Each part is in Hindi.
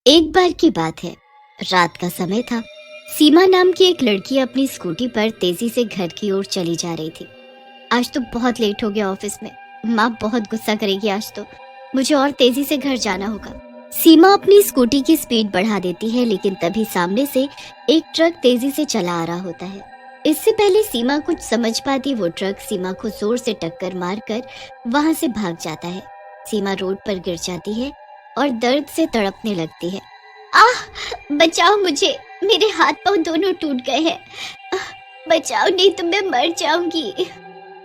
एक बार की बात है। रात का समय था। सीमा नाम की एक लड़की अपनी स्कूटी पर तेजी से घर की ओर चली जा रही थी। आज तो बहुत लेट हो गया ऑफिस में। माँ बहुत गुस्सा करेगी आज तो। मुझे और तेजी से घर जाना होगा। सीमा अपनी स्कूटी की स्पीड बढ़ा देती है, लेकिन तभी सामने से एक ट्रक तेजी से चला आ रहा होता है। इससे पहले सीमा कुछ समझ पाती, वो ट्रक सीमा को जोर से टक्कर मारकर वहां से भाग जाता है। सीमा रोड पर गिर जाती है और दर्द से तड़पने लगती है। आह, बचाओ मुझे, मेरे हाथ पांव दोनों टूट गए हैं। आह, बचाओ, नहीं तो मैं मर जाऊंगी।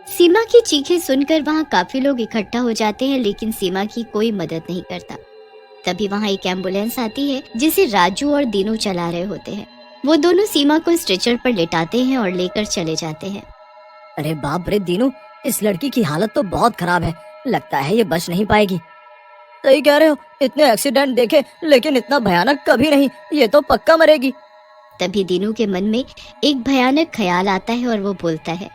सीमा की चीखें सुनकर वहां काफी लोग इकट्ठा हो जाते हैं, लेकिन सीमा की कोई मदद नहीं करता। तभी वहां एक एम्बुलेंस आती है जिसे राजू और दीनू चला रहे होते हैं। वो दोनों सीमा को स्ट्रेचर पर लेटाते हैं और लेकर चले जाते हैं। अरे बाप रे दीनू, इस लड़की की हालत तो बहुत खराब है। लगता है ये बच नहीं पाएगी। सही कह रहे हो, इतने एक्सीडेंट देखे लेकिन इतना भयानक कभी नहीं। ये तो पक्का मरेगी। तभी दीनू के मन में एक भयानक ख्याल आता है और वो बोलता है,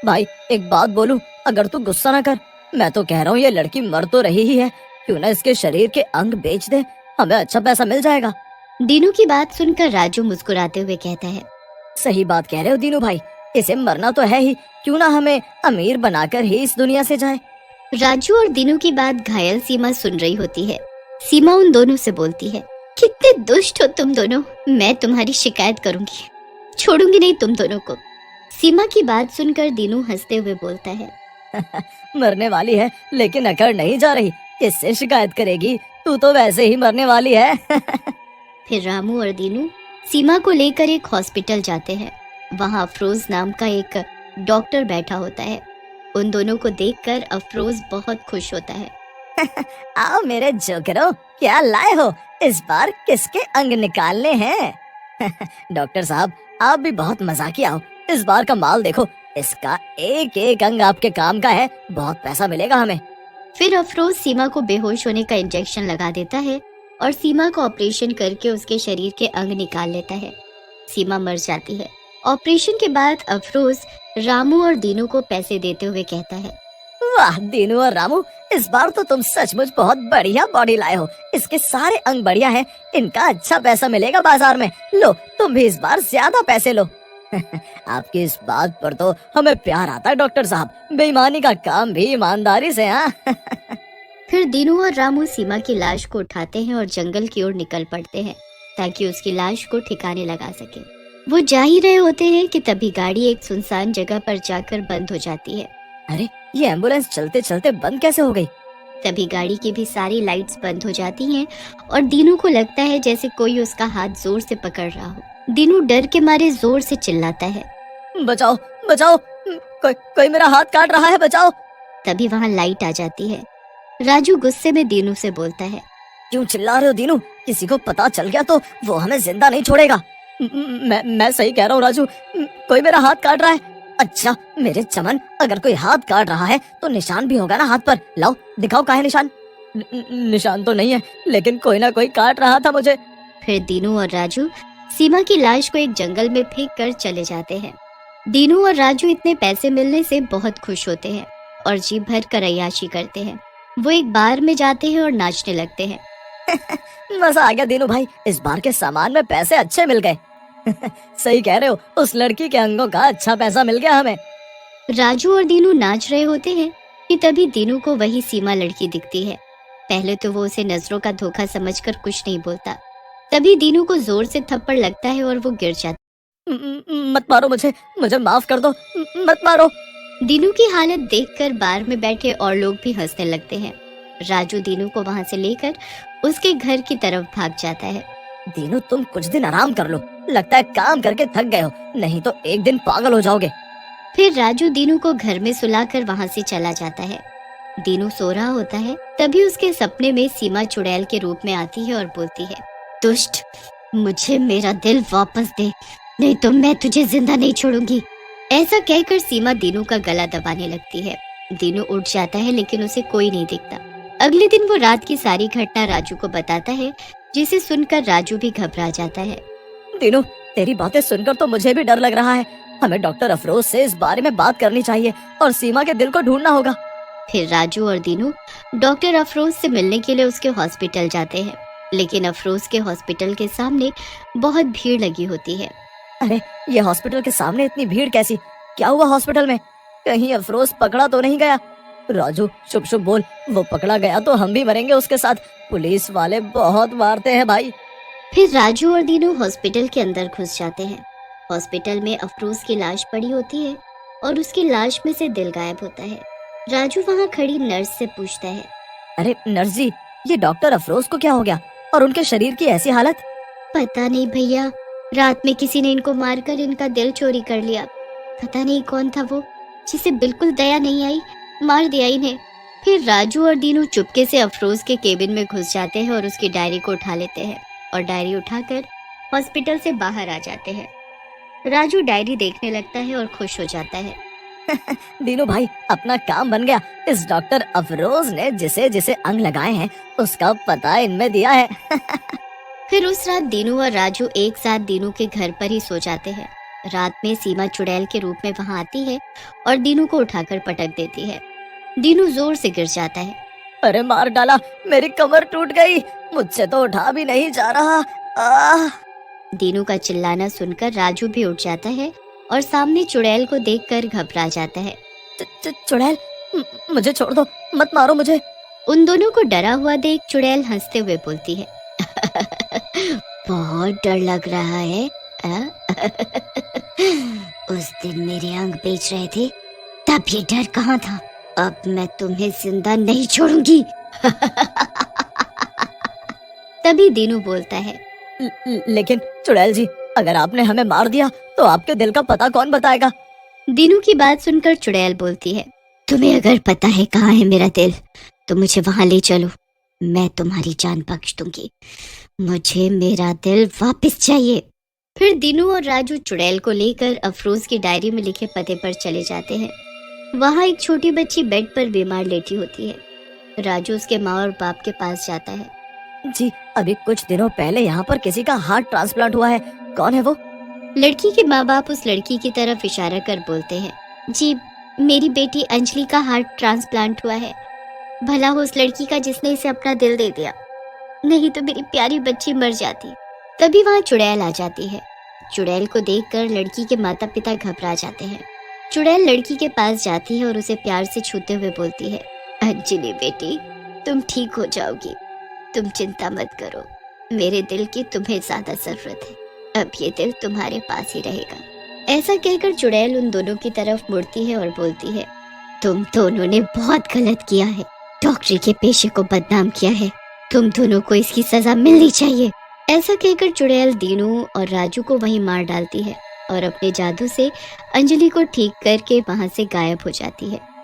भाई एक बात बोलूं, अगर तू गुस्सा ना कर, मैं तो कह रहा हूँ ये लड़की मर तो रही ही है, क्यों ना इसके शरीर के अंग बेच दे, हमें अच्छा पैसा मिल जाएगा। दीनू की बात सुनकर राजू मुस्कुराते हुए कहता है, सही बात कह रहे हो दीनू भाई, इसे मरना तो है ही, क्यों ना हमें अमीर बनाकर ही इस दुनिया से जाए। राजू और दीनू की बात घायल सीमा सुन रही होती है। सीमा उन दोनों से बोलती है, कितने दुष्ट हो तुम दोनों, मैं तुम्हारी शिकायत करूंगी, छोड़ूंगी नहीं तुम दोनों को। सीमा की बात सुनकर दीनू हंसते हुए बोलता है, मरने वाली है लेकिन अकड़ नहीं जा रही, किससे शिकायत करेगी, तू तो वैसे ही मरने वाली है। फिर रामू और दीनू सीमा को लेकर एक हॉस्पिटल जाते हैं। वहाँ अफरोज नाम का एक डॉक्टर बैठा होता है। उन दोनों को देखकर अफरोज बहुत खुश होता है। आओ मेरे जोकरो, क्या लाए हो, इस बार किसके अंग निकालने हैं? डॉक्टर साहब, आप भी बहुत मजाकिया हो। इस बार का माल देखो, इसका एक एक अंग आपके काम का है, बहुत पैसा मिलेगा हमें। फिर अफरोज सीमा को बेहोश होने का इंजेक्शन लगा देता है और सीमा को ऑपरेशन करके उसके शरीर के अंग निकाल लेता है। सीमा मर जाती है। ऑपरेशन के बाद अफरोज रामू और दीनू को पैसे देते हुए कहता है, वाह दीनू और रामू, इस बार तो तुम सचमुच बहुत बढ़िया बॉडी लाए हो, इसके सारे अंग बढ़िया हैं, इनका अच्छा पैसा मिलेगा बाजार में। लो तुम भी इस बार ज्यादा पैसे लो। आपकी इस बात पर तो हमें प्यार आता है डॉक्टर साहब, बेईमानी का काम भी ईमानदारी से। हाँ। फिर दीनू और रामू सीमा की लाश को उठाते हैं और जंगल की ओर निकल पड़ते हैं ताकि उसकी लाश को ठिकाने लगा सके। वो जा ही रहे होते हैं कि तभी गाड़ी एक सुनसान जगह पर जाकर बंद हो जाती है। अरे ये एम्बुलेंस चलते चलते बंद कैसे हो गई? तभी गाड़ी की भी सारी लाइट्स बंद हो जाती हैं और दीनू को लगता है जैसे कोई उसका हाथ जोर से पकड़ रहा हो। दीनू डर के मारे जोर से चिल्लाता है, बचाओ बचाओ, कोई मेरा हाथ काट रहा है, बचाओ। तभी वहाँ लाइट आ जाती है। राजू गुस्से में दीनू से बोलता है, क्यों चिल्ला रहे हो दीनू, किसी को पता चल गया तो वो हमें जिंदा नहीं छोड़ेगा। मैं सही कह रहा हूँ राजू, कोई मेरा हाथ काट रहा है। अच्छा मेरे चमन, अगर कोई हाथ काट रहा है तो निशान भी होगा ना हाथ पर, लाओ दिखाओ कहाँ है निशान। निशान तो नहीं है, लेकिन कोई ना कोई काट रहा था मुझे। फिर दीनू और राजू सीमा की लाश को एक जंगल में फेंक कर चले जाते हैं। दीनू और राजू इतने पैसे मिलने से बहुत खुश होते हैं और जी भर कर अय्याशी करते हैं। वो एक बार में जाते हैं और नाचने लगते हैं। मजा आ गया दीनू भाई, इस बार के सामान में पैसे अच्छे मिल गए। सही कह रहे हो, उस लड़की के अंगों का अच्छा पैसा मिल गया हमें। राजू और दीनू नाच रहे होते हैं कि तभी दीनू को वही सीमा लड़की दिखती है। पहले तो वो उसे नजरों का धोखा समझकर कुछ नहीं बोलता। तभी दीनू को जोर से थप्पड़ लगता है और वो गिर जाता है। मत मारो मुझे माफ कर दो, मत मारो। दीनू की हालत देखकर बार में बैठे और लोग भी हंसने लगते हैं। राजू दीनू को वहाँ से लेकर उसके घर की तरफ भाग जाता है। दीनू तुम कुछ दिन आराम कर लो, लगता है काम करके थक गए हो, नहीं तो एक दिन पागल हो जाओगे। फिर राजू दीनू को घर में सुलाकर वहाँ से चला जाता है। दीनू सो रहा होता है, तभी उसके सपने में सीमा चुड़ैल के रूप में आती है और बोलती है, दुष्ट, मुझे मेरा दिल वापस दे, नहीं तो मैं तुझे जिंदा नहीं छोड़ूंगी। ऐसा कहकर सीमा दीनू का गला दबाने लगती है। दीनू उठ जाता है लेकिन उसे कोई नहीं दिखता। अगले दिन वो रात की सारी घटना राजू को बताता है, जिसे सुनकर राजू भी घबरा जाता है। दीनू तेरी बातें सुनकर तो मुझे भी डर लग रहा है, हमें डॉक्टर अफरोज से इस बारे में बात करनी चाहिए और सीमा के दिल को ढूंढना होगा। फिर राजू और दीनू डॉक्टर अफरोज से मिलने के लिए उसके हॉस्पिटल जाते हैं। लेकिन अफरोज के हॉस्पिटल के सामने बहुत भीड़ लगी होती है। अरे ये हॉस्पिटल के सामने इतनी भीड़ कैसी? क्या हुआ हॉस्पिटल में? कहीं अफरोज पकड़ा तो नहीं गया? राजू शुभ शुभ बोल, वो पकड़ा गया तो हम भी मरेंगे उसके साथ। पुलिस वाले बहुत मारते हैं भाई। फिर राजू और दीनू हॉस्पिटल के अंदर घुस जाते हैं। हॉस्पिटल में अफरोज की लाश पड़ी होती है और उसकी लाश में से दिल गायब होता है। राजू वहाँ खड़ी नर्स से पूछता है, अरे नर्स जी, ये डॉक्टर अफरोज को क्या हो गया और उनके शरीर की ऐसी हालत? पता नहीं भैया, रात में किसी ने इनको मारकर इनका दिल चोरी कर लिया। पता नहीं कौन था वो, जिसे बिल्कुल दया नहीं आई, मार दिया इन्हें। फिर राजू और दीनू चुपके से अफरोज के केबिन में घुस जाते हैं और उसकी डायरी को उठा लेते हैं और डायरी उठाकर हॉस्पिटल से बाहर आ जाते हैं। राजू डायरी देखने लगता है और खुश हो जाता है। दीनू भाई, अपना काम बन गया। इस डॉक्टर अफरोज ने जिसे जिसे अंग लगाए हैं उसका पता इनमें दिया है। फिर उस रात दीनू और राजू एक साथ दीनू के घर पर ही सो जाते हैं। रात में सीमा चुड़ैल के रूप में वहां आती है और दीनू को उठाकर पटक देती है। दीनू जोर से गिर जाता है। अरे मार डाला, मेरी कमर टूट गई, मुझसे तो उठा भी नहीं जा रहा। आह! दीनू का चिल्लाना सुनकर राजू भी उठ जाता है और सामने चुड़ैल को देखकर घबरा जाता है। चुड़ैल, मुझे छोड़ दो, मत मारो मुझे। उन दोनों को डरा हुआ देख चुड़ैल हंसते हुए बोलती है, बहुत डर लग रहा है। उस दिन मेरे अंग बेच रहे थे, तब ये डर कहाँ था? अब मैं तुम्हें जिंदा नहीं छोड़ूंगी। तभी दीनू बोलता है, लेकिन चुड़ैल जी, अगर आपने हमें मार दिया तो आपके दिल का पता कौन बताएगा? दीनू की बात सुनकर चुड़ैल बोलती है, तुम्हें अगर पता है कहाँ है मेरा दिल तो मुझे वहां ले चलो, मैं तुम्हारी जान बख्श दूंगी। मुझे मेरा दिल वापस चाहिए। फिर दीनू और राजू चुड़ैल को लेकर अफरोज की डायरी में लिखे पते पर चले जाते हैं। वहाँ एक छोटी बच्ची बेड पर बीमार लेटी होती है। राजू उसके माँ और बाप के पास जाता है। जी, अभी कुछ दिनों पहले यहाँ पर किसी का हार्ट ट्रांसप्लांट हुआ है। कौन है वो? लड़की के माँ बाप उस लड़की की तरफ इशारा कर बोलते हैं, जी मेरी बेटी अंजलि का हार्ट ट्रांसप्लांट हुआ है। भला हो उस लड़की का जिसने इसे अपना दिल दे दिया, नहीं तो मेरी प्यारी बच्ची मर जाती। तभी वहाँ चुड़ैल आ जाती है। चुड़ैल को देखकर लड़की के माता पिता घबरा जाते हैं। चुड़ैल लड़की के पास जाती है और उसे प्यार से छूते हुए बोलती है, अंजलि बेटी, तुम ठीक हो जाओगी, तुम चिंता मत करो, मेरे दिल की तुम्हें ज्यादा जरूरत है, अब ये दिल तुम्हारे पास ही रहेगा। ऐसा कहकर चुड़ैल उन दोनों की तरफ मुड़ती है और बोलती है, तुम दोनों ने बहुत गलत किया है, डॉक्टरी के पेशे को बदनाम किया है, तुम दोनों को इसकी सजा मिलनी चाहिए। ऐसा कहकर चुड़ैल दीनू और राजू को वहीं मार डालती है और अपने जादू से अंजलि को ठीक करके वहां से गायब हो जाती है।